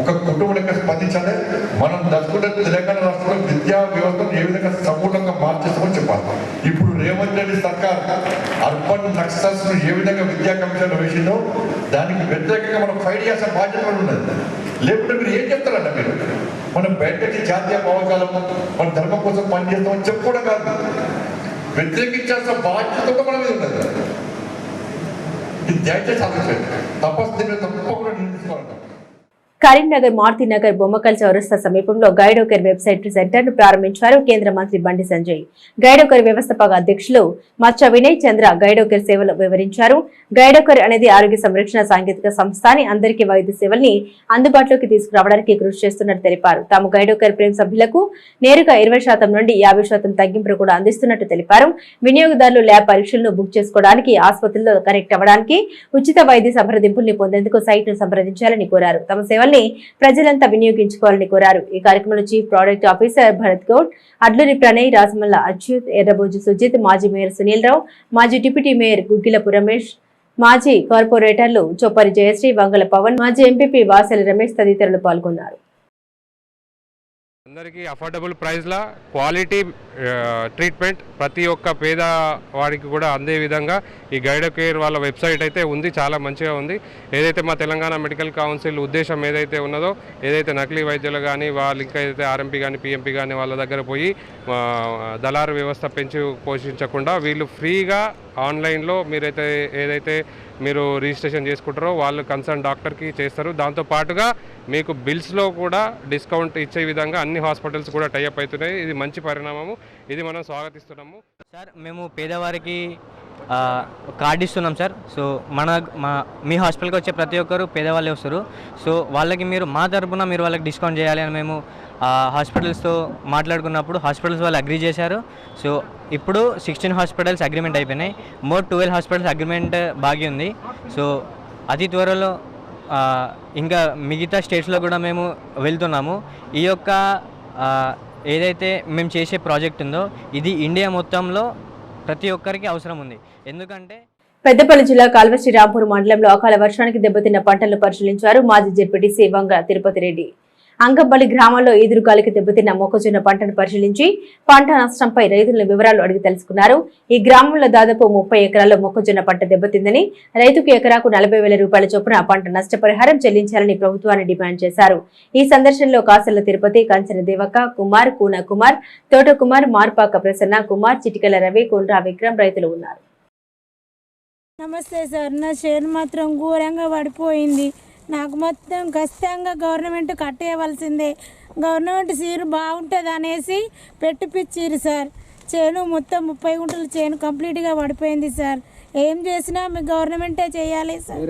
ఒక కుటుంబం లెక్క స్పందించాలి. మనం దక్కున్న తెలంగాణ రాష్ట్రంలో విద్యా వ్యవస్థను ఏ విధంగా సమూలంగా మార్చేస్తామని చెప్పాలి. ఇప్పుడు రేవంత్ రెడ్డి సర్కార్ అర్బన్ నక్సల్స్ ను ఏ విధంగా విద్యా కమిషన్ వేసిందో దానికి వ్యతిరేకంగా మనం ఫైట్ చేసే బాధ్యత కూడా ఉన్నది. లేకుంటే మీరు ఏం చెప్తారంట? మీరు మనం బయటకి జాతీయ భావజాలం మన ధర్మం కోసం పనిచేస్తామని చెప్పుకోవడం కాదు, వ్యతిరేకించాల్సిన బాధ్యత కూడా మన మీద ఉన్నది. ఇది దయచేసి ఆలోచించండి. తప్పకుండా నిర్ణయించుకోవాలంట. కరీంనగర్ మారుతినగర్ బొమ్మకల్ చౌరస్తా సమీపంలో గైడోకేర్ వెబ్సైట్ సెంటర్ ను ప్రారంభించారు కేంద్ర మంత్రి బండి సంజయ్. గైడోకేర్ వ్యవస్థాపక అధ్యక్షులు మచ్చ వినయ్ చంద్ర గైడోకేర్ సేవలు వివరించారు. గైడోకేర్ అనేది ఆరోగ్య సంరక్షణ సాంకేతిక సంస్థ అని, అందరికీ వైద్య సేవల్ని అందుబాటులోకి తీసుకురావడానికి కృషి చేస్తున్నట్టు తెలిపారు. తాము గైడోకేర్ ప్రేమ్ సభ్యులకు నేరుగా 20% నుండి 50% తగ్గింపులు కూడా అందిస్తున్నట్టు తెలిపారు. వినియోగదారులు ల్యాబ్ పరీక్షలను బుక్ చేసుకోవడానికి, ఆసుపత్రుల్లో కనెక్ట్ అవ్వడానికి, ఉచిత వైద్య సంప్రదింపుల్ని పొందేందుకు సైట్ ను సంప్రదించాలని కోరారు. తమ సేవల్ని ప్రజలంతా వినియోగించుకోవాలని కోరారు. ఈ కార్యక్రమంలో chief product officer Bharath Goud, Adluri Pranay, Rajamalla Achyut, Errabhoju Sujith, మాజీ మేయర్ సునీల్ రావు, మాజీ డిప్యూటీ మేయర్ గుగ్గిలపు రమేష్, మాజీ కార్పొరేటర్లు చొప్పరి జయశ్రీ, వంగల పవన్, మాజీ ఎంపీపీ వాసెల రమేష్ తదితరులు పాల్గొన్నారు. అందరికీ అఫోర్డబుల్ ప్రైస్లా క్వాలిటీ ట్రీట్మెంట్ ప్రతి ఒక్క పేదవాడికి కూడా అందే విధంగా ఈ గైడోకేర్ వాళ్ళ వెబ్సైట్ అయితే ఉంది. చాలా మంచిగా ఉంది. ఏదైతే మా తెలంగాణ మెడికల్ కౌన్సిల్ ఉద్దేశం ఏదైతే ఉన్నదో, ఏదైతే నకిలీ వైద్యులు కానీ వాళ్ళు ఇంకా ఏదైతే ఆర్ఎంపీ కానీ పిఎంపీ కానీ వాళ్ళ దగ్గర పోయి దళారు వ్యవస్థ పెంచి పోషించకుండా వీళ్ళు ఫ్రీగా ఆన్లైన్లో ఏదైతే మీరు రిజిస్ట్రేషన్ చేసుకుంటారో వాళ్ళు కన్సర్న్ డాక్టర్కి చేస్తారు. దాంతోపాటుగా మీకు బిల్స్లో కూడా డిస్కౌంట్ ఇచ్చే విధంగా అన్ని హాస్పిటల్స్ కూడా టైఅప్ అవుతున్నాయి. ఇది మంచి పరిణామము, ఇది మనం స్వాగతిస్తున్నాము. సార్ మేము పేదవారికి కార్డు ఇస్తున్నాం సార్. సో మీ హాస్పిటల్కి వచ్చే ప్రతి ఒక్కరు పేదవాళ్ళే వస్తారు. సో వాళ్ళకి మీరు మా తరపున మీరు వాళ్ళకి డిస్కౌంట్ చేయాలి అని మేము హాస్పిటల్స్తో మాట్లాడుకున్నప్పుడు హాస్పిటల్స్ వాళ్ళు అగ్రీ చేశారు. సో ఇప్పుడు 16 హాస్పిటల్స్ అగ్రిమెంట్ అయిపోయినాయి. 12 హాస్పిటల్స్ అగ్రిమెంట్ బాగా ఉంది. సో అతి త్వరలో ఇంకా మిగతా స్టేట్స్లో కూడా మేము వెళ్తున్నాము. ఈ యొక్క ఏదైతే మేము చేసే ప్రాజెక్ట్ ఉందో ఇది ఇండియా మొత్తంలో ప్రతి ఒక్కరికి అవసరం ఉంది. ఎందుకంటే పెద్దపల్లి జిల్లా కాల్వశ్రీ రాంపూర్ మండలంలో అకాల వర్షానికి దెబ్బతిన్న పంటలను పరిశీలించారు మాజీ జెడ్పీటీసీ వంగ తిరుపతి రెడ్డి. అంగంపల్లి గ్రామంలో ఈదురుగాలికి దెబ్బతిన్న మొక్కజొన్న పంటను పరిశీలించి పంట నష్టంపై రైతుల వివరాలు అడిగి తెలుసుకున్నారు. ఈ గ్రామంలో దాదాపు 30 ఎకరాల్లో మొక్కజొన్న పంట దెబ్బతిందని, రైతుకు ఎకరాకు 40,000 రూపాయల చొప్పున పంట నష్టపరిహారం చెల్లించాలని ప్రభుత్వాన్ని డిమాండ్ చేశారు. ఈ సందర్శనలో కాసల తిరుపతి, కంచెన దేవక్క కుమార్, కూన కుమార్, తోట కుమార్, మార్పాక ప్రసన్న కుమార్, చిటికల రవి, కొండ్రా విక్రమ్ రైతులు ఉన్నారు. నమస్తే సార్, నా షేర్ మాత్రం ఘోరంగా పడిపోయింది. నాకు మొత్తం ఖచ్చితంగా గవర్నమెంట్ కట్టేయవలసిందే. గవర్నమెంట్ సీరు బాగుంటుంది అనేసి పెట్టిపిచ్చిరు సార్. చేను మొత్తం 30 గుంటల చేను కంప్లీట్గా పడిపోయింది సార్. ఏం చేసినా మీ గవర్నమెంటే చేయాలి సార్.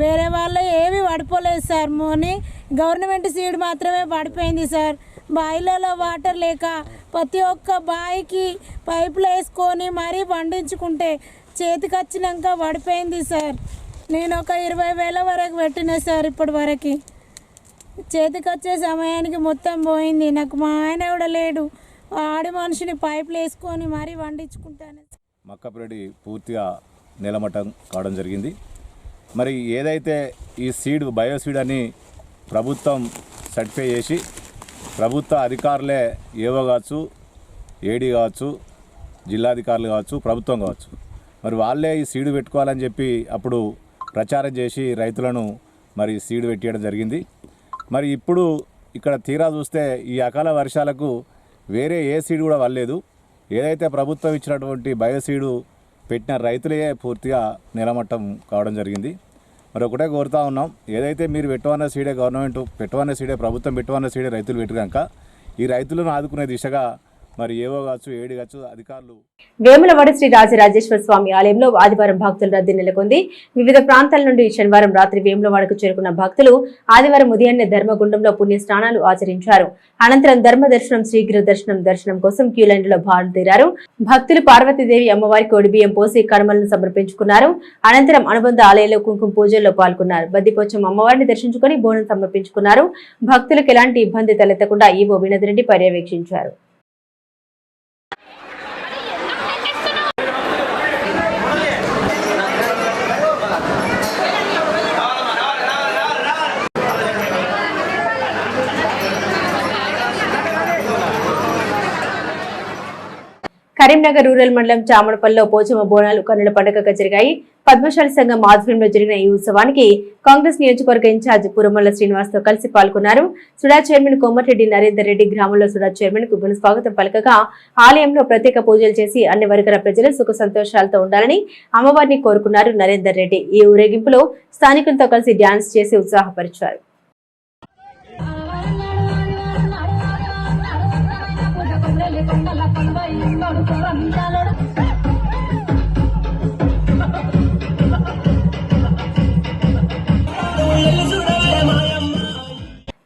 వేరే వాళ్ళు ఏమీ పడిపోలేదు సార్. మోని గవర్నమెంట్ సీడ్ మాత్రమే పడిపోయింది సార్. బాయిలలో వాటర్ లేక ప్రతి ఒక్క బాయికి పైపులు వేసుకొని మరీ పండించుకుంటే చేతికి వచ్చినాక పడిపోయింది సార్. నేను ఒక 20,000 వరకు పెట్టినా సార్. ఇప్పటి వరకు చేతికి వచ్చే సమయానికి మొత్తం పోయింది. నాకు మా ఆయన కూడా లేడు. ఆడి మనిషిని పైపులు వేసుకొని మరీ వండించుకుంటాను. మక్కపురెడ్డి పూర్తిగా నేలమట్టం కావడం జరిగింది. మరి ఏదైతే ఈ సీడ్ బయోసీడ్ అని ప్రభుత్వం సర్టిఫై చేసి ప్రభుత్వ అధికారులే ఏవో కావచ్చు, ఏడీ కావచ్చు, జిల్లాధికారులు కావచ్చు, ప్రభుత్వం కావచ్చు, మరి వాళ్ళే ఈ సీడు పెట్టుకోవాలని చెప్పి అప్పుడు ప్రచారం చేసి రైతులను మరి సీడు పెట్టేయడం జరిగింది. మరి ఇప్పుడు ఇక్కడ తీరా చూస్తే ఈ అకాల వర్షాలకు వేరే ఏ సీడు కూడా వల్లేదు. ఏదైతే ప్రభుత్వం ఇచ్చినటువంటి బయోసీడు పెట్టిన రైతులే పూర్తిగా నిలమట్టం కావడం జరిగింది. మరి ఒకటే కోరుతా ఉన్నాం, ఏదైతే మీరు పెట్టవన్న సీడే గవర్నమెంట్ పెట్టవన్న సీడే ప్రభుత్వం పెట్టవన్న సీడే రైతులు పెట్టినాక ఈ రైతులను ఆదుకునే దిశగా మరి ఏవో కావచ్చు, ఏడి కావచ్చు అధికారులు. వేములవాడ శ్రీ రాజరాజేశ్వర స్వామి ఆలయంలో ఆదివారం భక్తుల రద్దీ నెలకొంది. వివిధ ప్రాంతాల నుండి శనివారం రాత్రి వేములవాడకు చేరుకున్న భక్తులు ఆదివారం ఉదయాన్నే ధర్మగుండంలో పుణ్య స్నానాలు ఆచరించారు. అనంతరం ధర్మ దర్శనం, శ్రీగిరి దర్శనం కోసం క్యూ లైన్లలో బారుతీరారు. భక్తులు పార్వతీదేవి అమ్మవారికి ఒడిబియ్యం పోసి కర్మలను సమర్పించుకున్నారు. అనంతరం అనుబంధ ఆలయంలో కుంకుమ పూజల్లో పాల్గొన్నారు. బద్దిపోచం అమ్మవారిని దర్శించుకుని బోనం సమర్పించుకున్నారు. భక్తులకు ఎలాంటి ఇబ్బంది తలెత్తకుండా ఈవో వినోద్ రెడ్డి పర్యవేక్షించారు. కరీంనగర్ రూరల్ మండలం చామడపల్లిలో పోచమ్మ బోనాలు కన్నుల పండుగగా జరిగాయి. పద్మశాలి సంఘం ఆధ్వర్యంలో జరిగిన ఈ ఉత్సవానికి కాంగ్రెస్ నియోజకవర్గ ఇన్ఛార్జ్ పురమల్ల శ్రీనివాస్ తో కలిసి పాల్గొన్నారు. సుడా చైర్మన్ కోమటిరెడ్డి నరేందర్ రెడ్డి గ్రామంలో సుడా చైర్మన్ కు ఘన స్వాగతం పలకగా ఆలయంలో ప్రత్యేక పూజలు చేసి అన్ని వర్గాల ప్రజలు సుఖ సంతోషాలతో ఉండాలని అమ్మవారిని కోరుకున్నారు నరేందర్ రెడ్డి. ఈ ఊరేగింపులో స్థానికులతో కలిసి డ్యాన్స్ చేసి ఉత్సాహపరిచారు.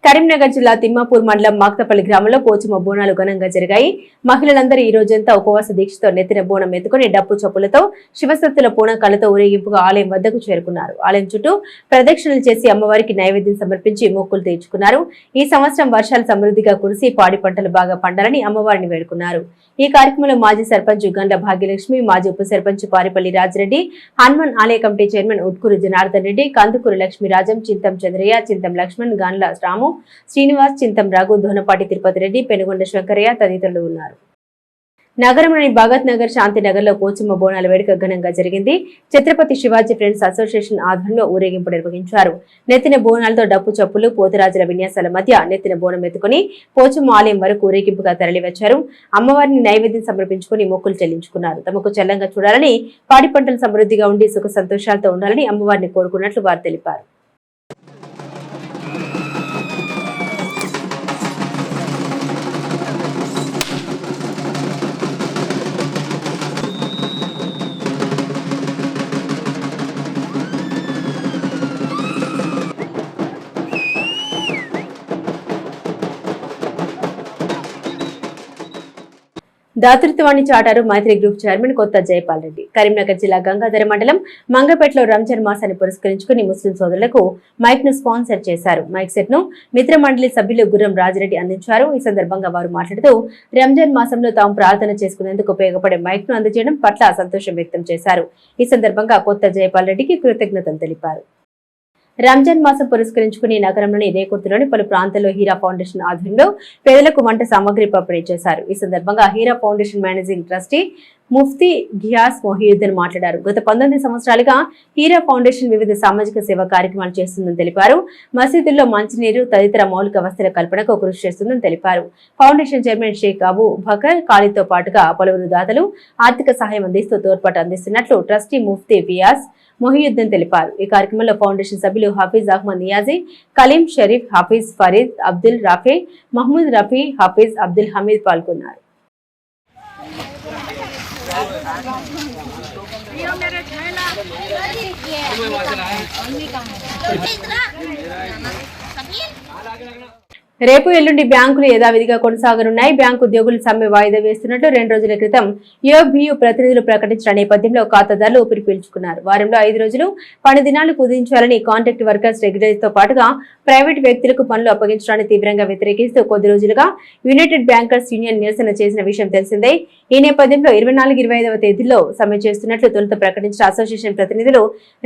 కరీంనగర్ జిల్లా తిమ్మాపూర్ మండలం మాక్తపల్లి గ్రామంలో పోచమ్మ బోనాలు ఘనంగా జరిగాయి. మహిళలందరూ ఈ రోజంతా ఉపవాస దీక్షతో నెత్తిన బోనం ఎత్తుకుని డప్పు చప్పులతో శివసత్తుల పూనకాలతో ఊరేగింపుగా ఆలయం వద్దకు చేరుకున్నారు. ఆలయం చుట్టూ ప్రదక్షిణలు చేసి అమ్మవారికి నైవేద్యం సమర్పించి మొక్కులు తీర్చుకున్నారు. ఈ సంవత్సరం వర్షాలు సమృద్ధిగా కురిసి పాడి పంటలు బాగా పండాలని అమ్మవారిని వేడుకున్నారు. ఈ కార్యక్రమంలో మాజీ సర్పంచ్ గండ్ల భాగ్యలక్ష్మి, మాజీ ఉప సర్పంచ్ పారిపల్లి రాజిరెడ్డి, హనుమాన్ ఆలయ కమిటీ చైర్మన్ ఉట్కూరు జనార్దన్ రెడ్డి, కందుకూరు లక్ష్మీరాజం, చింతం చంద్రయ్య, చింతం లక్ష్మణ్, గండ్ల రాము, శ్రీనివాస్, చింతం రఘు, దోనపాటి తిరుపతి రెడ్డి, పెనుగొండ శంకరయ్య తదితరులు ఉన్నారు. నగరంలోని భగత్ నగర్ శాంతినగర్ లో పోచమ్మ బోనాల వేడుక ఘనంగా జరిగింది. ఛత్రపతి శివాజీ ఫ్రెండ్స్ అసోసియేషన్ ఆధ్వర్యంలో ఊరేగింపు నిర్వహించారు. నెత్తిన బోనాలతో డప్పు చప్పులు పోతురాజుల విన్యాసాల మధ్య నెత్తిన బోనం ఎత్తుకుని పోచమ్మ ఆలయం వరకు ఊరేగింపుగా తరలివచ్చారు. అమ్మవారిని నైవేద్యం సమర్పించుకుని మొక్కులు చెల్లించుకున్నారు. తమకు చల్లంగా చూడాలని, పాడి పంటలు సమృద్ధిగా ఉండి సుఖ సంతోషాలతో ఉండాలని అమ్మవారిని కోరుకున్నట్లు వారు తెలిపారు. దాతృత్వాన్ని చాటారు మైత్రి గ్రూప్ చైర్మన్ కొత్త జైపాల్ రెడ్డి. కరీంనగర్ జిల్లా గంగాధర మండలం మంగపేటలో రంజాన్ మాసాన్ని పురస్కరించుకుని ముస్లిం సోదరులకు మైక్ ను స్పాన్సర్ చేశారు. మైక్ సెట్ ను మిత్ర మండలి సభ్యులు గుర్రం రాజిరెడ్డి అందించారు. ఈ సందర్భంగా వారు మాట్లాడుతూ రంజాన్ మాసంలో తాము ప్రార్థన చేసుకునేందుకు ఉపయోగపడే మైక్ ను అందజేయడం పట్ల సంతోషం వ్యక్తం చేశారు. ఈ సందర్భంగా కొత్త జైపాల్ రెడ్డికి కృతజ్ఞతలు తెలిపారు. రంజాన్ మాసం పురస్కరించుకుని నగరంలోని రేకుర్తిలోని పలు ప్రాంతాల్లో హీరా ఫౌండేషన్ ఆధ్వర్యంలో పేదలకు వంట సామాగ్రి పంపిణీ చేశారు. ఈ సందర్భంగా Heera foundation managing trustee Mufti Ghiyas Mohiuddin మాట్లాడారు. గత 19 సంవత్సరాలుగా హీరా ఫౌండేషన్ వివిధ సామాజిక సేవా కార్యక్రమాలు చేస్తుందని తెలిపారు. మసీదుల్లో మంచినీరు తదితర మౌలిక వసతుల కల్పనకు కృషి చేస్తుందని తెలిపారు. ఫౌండేషన్ చైర్మన్ షేక్ అబూ బకర్ ఖాళీతో పాటుగా పలువురు దాతలు ఆర్థిక సహాయం అందిస్తూ తోడ్పాటు అందిస్తున్నట్లు ట్రస్టీ ముఫ్తీ ఘియాస్ మొహియుద్దీన్ తెలిపారు. ఈ కార్యక్రమంలో ఫౌండేషన్ సభ్యులు హఫీజ్ అహ్మద్ నియాజీ, కలీం షరీఫ్, హఫీజ్ ఫరీద్, అబ్దుల్ రఫీ, మహ్మూద్ రఫీ, హఫీజ్ అబ్దుల్ హమీద్ పాల్గొన్నారు. రేపు ఎల్లుండి బ్యాంకులు యథావిధిగా కొనసాగనున్నాయి. బ్యాంకు ఉద్యోగులు సమ్మె వాయిదా వేస్తున్నట్లు 2 రోజుల క్రితం యూబీయూ ప్రతినిధులు ప్రకటించిన నేపథ్యంలో ఖాతాదారులు ఊపిరి పీల్చుకున్నారు. వారంలో 5 రోజులు పని దినాలు కుదించాలని కాంట్రాక్ట్ వర్కర్స్ రెగ్యులర్తో పాటుగా ప్రైవేట్ వ్యక్తులకు పనులు అప్పగించడాన్ని తీవ్రంగా వ్యతిరేకిస్తూ కొద్ది రోజులుగా యునైటెడ్ బ్యాంకర్స్ యూనియన్ నిరసన చేసిన విషయం తెలిసిందే. ఈ నేపథ్యంలో 24, 25వ తేదీల్లో సమ్మె చేస్తున్నట్లు తొలుత ప్రకటించిన అసోసియేషన్ ప్రతినిధులు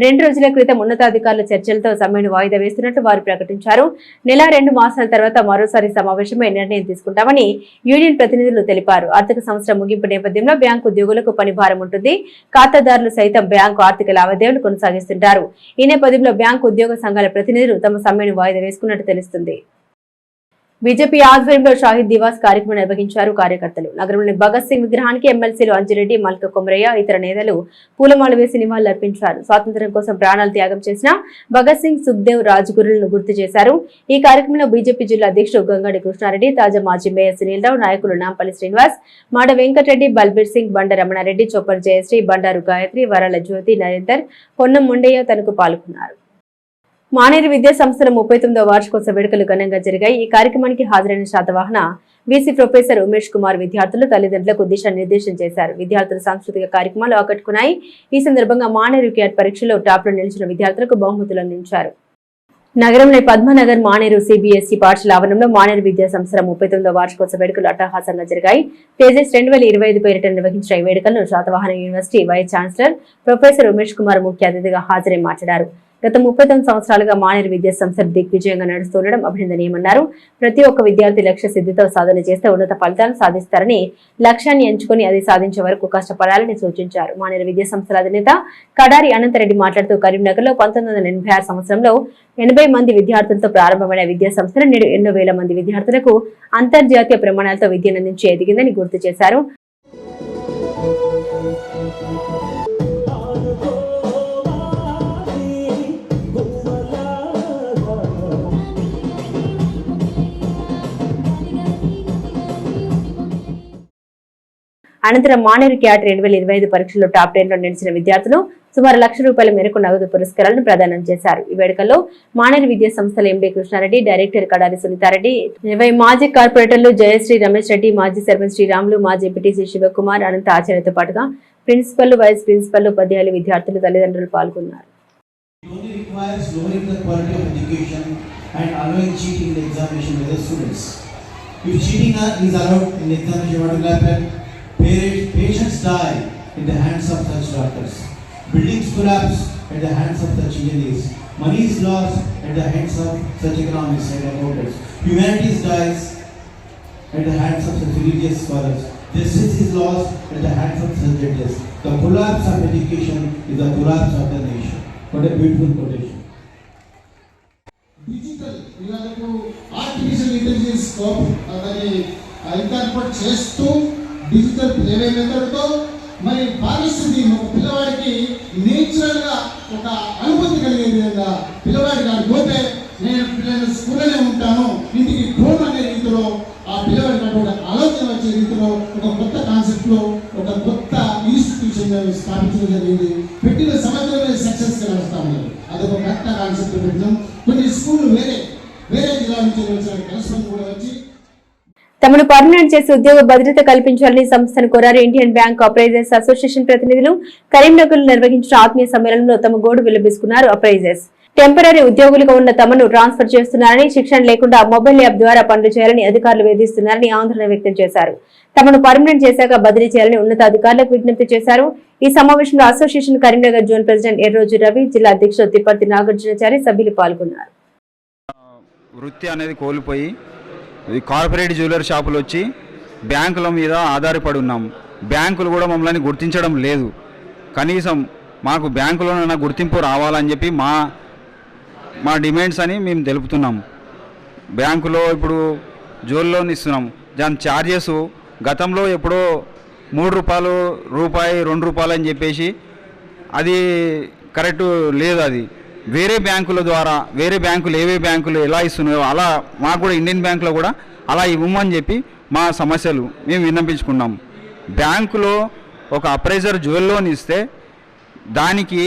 2 రోజుల క్రితం ఉన్నతాధికారుల చర్చలతో సమ్మెను వాయిదా వేస్తున్నట్లు వారు ప్రకటించారు. నెల 2 మాసాల తర్వాత మరోసారి సమావేశమై నిర్ణయం తీసుకుంటామని యూనియన్ ప్రతినిధులు తెలిపారు. ఆర్థిక సంవత్సరం ముగింపు నేపథ్యంలో బ్యాంకు ఉద్యోగులకు పని భారం ఉంటుంది. ఖాతాదారులు సైతం బ్యాంకు ఆర్థిక లావాదేవీలు కొనసాగిస్తుంటారు. ఈ నేపథ్యంలో బ్యాంకు ఉద్యోగ సంఘాల ప్రతినిధులు తమ సమ్మెను వాయిదా వేసుకున్నట్టు తెలుస్తుంది. బీజేపీ ఆధ్వర్యంలో షాహిద్ దివాస్ కార్యక్రమం నిర్వహించారు కార్యకర్తలు. నగరంలోని భగత్ సింగ్ విగ్రహానికి ఎమ్మెల్సీలు అంజిరెడ్డి, మల్క కొమరయ్య, ఇతర నేతలు పూలమాల వేసి నివాళులర్పించారు. స్వాతంత్ర్యం కోసం ప్రాణాలు త్యాగం చేసిన భగత్ సింగ్, సుఖ్దేవ్, రాజ్గురులను గుర్తు చేశారు. ఈ కార్యక్రమంలో బీజేపీ జిల్లా అధ్యక్షుడు గంగాడి కృష్ణారెడ్డి, తాజా మాజీ మేయర్ సునీల్ రావు, నాయకులు నాంపల్లి శ్రీనివాస్, మాడ వెంకటరెడ్డి, బల్బీర్ సింగ్, బండ రమణారెడ్డి, చొప్పర్ జయశ్రీ, బండారు గాయత్రి, వరాల జ్యోతి, నరేందర్, పొన్నం ముండయ్య తనకు పాల్గొన్నారు. మానేరు విద్యా సంస్థల 39వ వార్షికోత్సవ వేడుకలు ఘనంగా జరిగాయి. ఈ కార్యక్రమానికి హాజరైన శాతవాహన వీసీ ప్రొఫెసర్ ఉమేష్ కుమార్ విద్యార్థులు, తల్లిదండ్రులకు దిశానిర్దేశం చేశారు. విద్యార్థుల సాంస్కృతిక కార్యక్రమాలు ఆకట్టుకున్నాయి. ఈ సందర్భంగా మానేరు క్యాట్ పరీక్షలో టాప్లో నిలిచిన విద్యార్థులకు బహుమతులు అందించారు. నగరంలోని పద్మనగర్ మానేరు సిబిఎస్ఈ పాఠశాల ఆవరణంలో మానేరు విద్యా సంస్థల 39వ వార్షికోత్సవ వేడుకలు అట్టహాసంగా జరిగాయి. తేజస్ 2025 పేరిట నిర్వహించిన ఈ వేడుకలను Satavahana university vice chancellor professor Umesh Kumar ముఖ్య అతిథిగా హాజరై మాట్లాడారు. గత 39 సంవత్సరాలుగా మానేరు విద్యా సంస్థ దిగ్విజయంగా నడుస్తుండడం అభినందనీయమన్నారు. ప్రతి ఒక్క విద్యార్థి లక్ష్య సిద్ధితో సాధన చేస్తే ఉన్నత ఫలితాలు సాధిస్తారని, లక్ష్యాన్ని ఎంచుకుని అది సాధించే వరకు కష్టపడాలని సూచించారు. మానేరు విద్యా సంస్థల అధినేత కడారి అనంతరెడ్డి మాట్లాడుతూ కరీంనగర్ లో 1986 సంవత్సరంలో 80 మంది విద్యార్థులతో ప్రారంభమైన విద్యా సంస్థలు నేడు ఎన్నో వేల మంది విద్యార్థులకు అంతర్జాతీయ ప్రమాణాలతో విద్యనందించి ఎదిగిందని గుర్తు చేశారు. అనంతరం మానేరు క్యాట్ 2025 పరీక్షల్లో టాప్ 10 లో నిలిచిన విద్యార్థులు సుమారు ₹1,00,000 మేరకు నగదు పురస్కారాలను ప్రదానం చేశారు. ఈ వేడుకల్లో మానేరు విద్యా సంస్థల ఎండీ కృష్ణారెడ్డి, డైరెక్టర్ కడారి సునీతారెడ్డి, 20 మాజీ కార్పొరేటర్లు జయశ్రీ రమేష్ రెడ్డి, మాజీ సర్పంచ్ శ్రీరాములు, మాజీ ఎంపీటీసీ శివకుమార్, అనంత ఆచార్యతో పాటుగా ప్రిన్సిపల్, వైస్ ప్రిన్సిపల్, ఉపాధ్యాయులు, విద్యార్థులు, తల్లిదండ్రులు పాల్గొన్నారు. Patients die in the hands of such doctors. Buildings collapse at the hands of such engineers. Money is lost at the hands of such economists and promoters. Humanity dies at the hands of such religious scholars. Justice is lost at the hands of such judges. The collapse of education is the collapse of the nation. What a beautiful quotation. Digital, artificial intelligence incorporate చేస్తూ digital play మెథడ్తో మరి పారిస్థితి ఒక పిల్లవాడికి నేచురల్గా ఒక అనుభూతి కలిగే విధంగా పిల్లవాడి గారు పోతే నేను స్కూల్లోనే ఉంటాను, ఇంటికి ఫోన్ అనే రీతిలో ఆ పిల్లవాడికి అటువంటి ఆలోచన వచ్చే రీతిలో ఒక కొత్త కాన్సెప్ట్లో ఒక కొత్త ఇన్స్టిట్యూషన్ స్థాపించడం జరిగింది. పెట్టిన సంవత్సరమే సక్సెస్గా నడుస్తూ ఉన్నారు. అదొక కొత్త కాన్సెప్ట్ పెట్టినాం. కొన్ని స్కూళ్ళు వేరే జిల్లా నుంచి వచ్చిన కలెక్షన్ కూడా వచ్చి తమను పర్మనెంట్ చేసి ఉద్యోగ భద్రత కల్పించాలని సంస్థను కోరారు. ఇండియన్ బ్యాంక్ అప్రైజర్స్ అసోసియేషన్ ప్రతినిధులు కరీంనగర్ లో నిర్వహించిన ఆత్మీయ సమ్మేళనంలో తమ గోడు విలపిస్తున్నారు. అప్రైజర్స్ టెంపరరీ ఉద్యోగులుగా ఉన్న తమను ట్రాన్స్ఫర్ చేస్తున్నారని, శిక్షణ లేకుండా మొబైల్ యాప్ ద్వారా పనులు చేయాలని అధికారులు వేధిస్తున్నారని ఆందోళన వ్యక్తం చేశారు. తమను పర్మనెంట్ చేశాక బదిలీ చేయాలని ఉన్నతాధికారులకు విజ్ఞప్తి చేశారు. ఈ సమావేశంలో association Karimnagar zone president Erroju Ravi, జిల్లా అధ్యక్షుడు తిప్పర్తి నాగార్జునాచారి, సభ్యులు పాల్గొన్నారు. వృత్తి అనేది కోల్పోయి కార్పొరేట్ జ్యువెలరీ షాపులు వచ్చి బ్యాంకుల మీద ఆధారపడి ఉన్నాం. బ్యాంకులు కూడా మమ్మల్ని గుర్తించడం లేదు. కనీసం మాకు బ్యాంకులోనైనా గుర్తింపు రావాలని చెప్పి మా డిమాండ్స్ అని మేము తెలుపుతున్నాం. బ్యాంకులో ఇప్పుడు జ్యువెల్ లోన్ ఇస్తున్నాం. దాని ఛార్జెస్ గతంలో ఎప్పుడో ₹3, ₹2 అని చెప్పేసి అది కరెక్ట్ లేదు. అది వేరే బ్యాంకుల ద్వారా వేరే బ్యాంకులు ఏవే బ్యాంకులు ఎలా ఇస్తున్నాయో అలా మాకు కూడా ఇండియన్ బ్యాంకులో కూడా అలా ఇవ్వమని చెప్పి మా సమస్యలు మేము విన్నపించుకున్నాం. బ్యాంకులో ఒక అప్రైజర్ జ్యువెల్ లోన్ ఇస్తే దానికి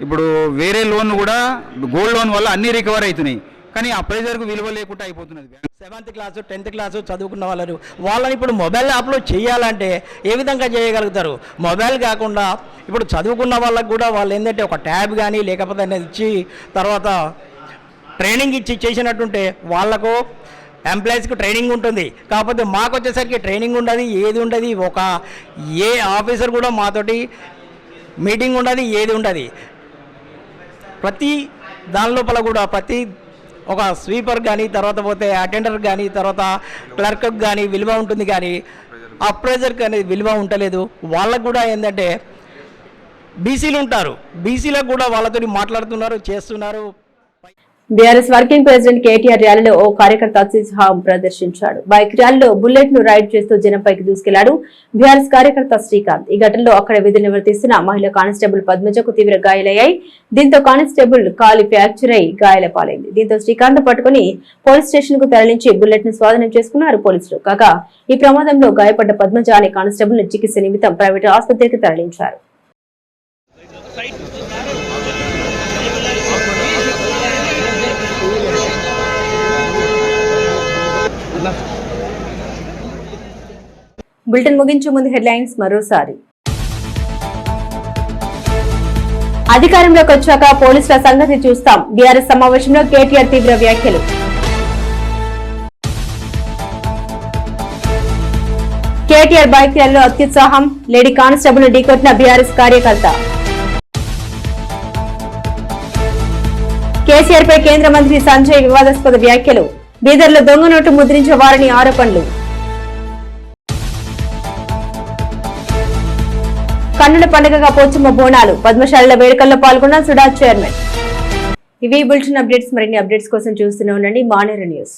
ఇప్పుడు వేరే లోన్ కూడా గోల్డ్ లోన్ వల్ల అన్నీ రికవర్ అవుతున్నాయి, కానీ అప్రైజర్కు విలువ లేకుండా అయిపోతున్నది. 7th క్లాసు 10th క్లాసు చదువుకున్న వాళ్ళని ఇప్పుడు మొబైల్ యాప్లో చేయాలంటే ఏ విధంగా చేయగలుగుతారు? మొబైల్ కాకుండా ఇప్పుడు చదువుకున్న వాళ్ళకు కూడా వాళ్ళు ఏంటంటే ఒక ట్యాబ్ కానీ లేకపోతే అనేది ఇచ్చి తర్వాత ట్రైనింగ్ ఇచ్చి చేసినట్టుంటే వాళ్ళకు ఎంప్లాయీస్కి ట్రైనింగ్ ఉంటుంది. కాకపోతే మాకు వచ్చేసరికి ట్రైనింగ్ ఉండదు, ఏది ఉండదు. ఏ ఆఫీసర్ కూడా మాతోటి మీటింగ్ ఉండదు, ఏది ఉండదు. ప్రతి దాని లోపల కూడా ప్రతి ఒక స్వీపర్ కానీ తర్వాత పోతే అటెండర్ కానీ తర్వాత క్లర్క్ కానీ విలువ ఉంటుంది, కానీ అప్రైజర్కి అనేది విలువ ఉండలేదు. వాళ్ళకు కూడా ఏంటంటే బీసీలు ఉంటారు, బీసీలకు కూడా వాళ్ళతో మాట్లాడుతున్నారు, చేస్తున్నారు. బీఆర్ఎస్ వర్కింగ్ ప్రెసిడెంట్ కేటీఆర్ ర్యాలీలో ఓ కార్యకర్త అత్యుత్సాహం ప్రదర్శించాడు. బైక్ ర్యాలీలో బుల్లెట్ ను రైడ్ చేస్తూ జనంపైకి దూసుకెళ్లాడు బీఆర్ఎస్ కార్యకర్త శ్రీకాంత్. ఈ ఘటనలో అక్కడ విధులు నిర్వర్తిస్తున్న మహిళా కానిస్టేబుల్ పద్మజకు తీవ్ర గాయాలయ్యాయి. దీంతో కానిస్టేబుల్ కాలి ఫ్రాక్చర్ అయి గాయాల పాలైంది. దీంతో శ్రీకాంత్ పట్టుకుని పోలీస్ స్టేషన్ కు తరలించి బుల్లెట్ ను స్వాధీనం చేసుకున్నారు పోలీసులు. కాగా ఈ ప్రమాదంలో గాయపడ్డ పద్మజ అనే కానిస్టేబుల్ ను చికిత్స నిమిత్తం ప్రైవేటు ఆసుపత్రికి తరలించారు. బులెటిన్ ముగించే ముందు హెడ్లైన్స్ మరోసారి. అధికారంలోకి వచ్చాక పోలీసుల సంగతి చూస్తాం. బీఆర్ఎస్ సమావేశంలో కేటీఆర్ తీవ్ర వ్యాఖ్యలు. కేటీఆర్ బైక్ ర్యాలీలో అత్యుత్సాహం, లేడీ కానిస్టేబుల్ ఢీకొట్టిన బీఆర్ఎస్ కార్యకర్త. కేసీఆర్ పై కేంద్ర మంత్రి సంజయ్ వివాదాస్పద వ్యాఖ్యలు. బీదర్లో దొంగ నోటు ముద్రించే వారని ఆరోపణలు. కన్నుల పండుగగా పోచమ్మ బోనాలు. పద్మశాలిల వేడుకల్లో పాల్గొన్న సుడా చైర్మన్. ఇవి బులెటిన్ అప్డేట్స్. మరిన్ని అప్డేట్స్ కోసం చూస్తూనే ఉండండి మానేరు న్యూస్.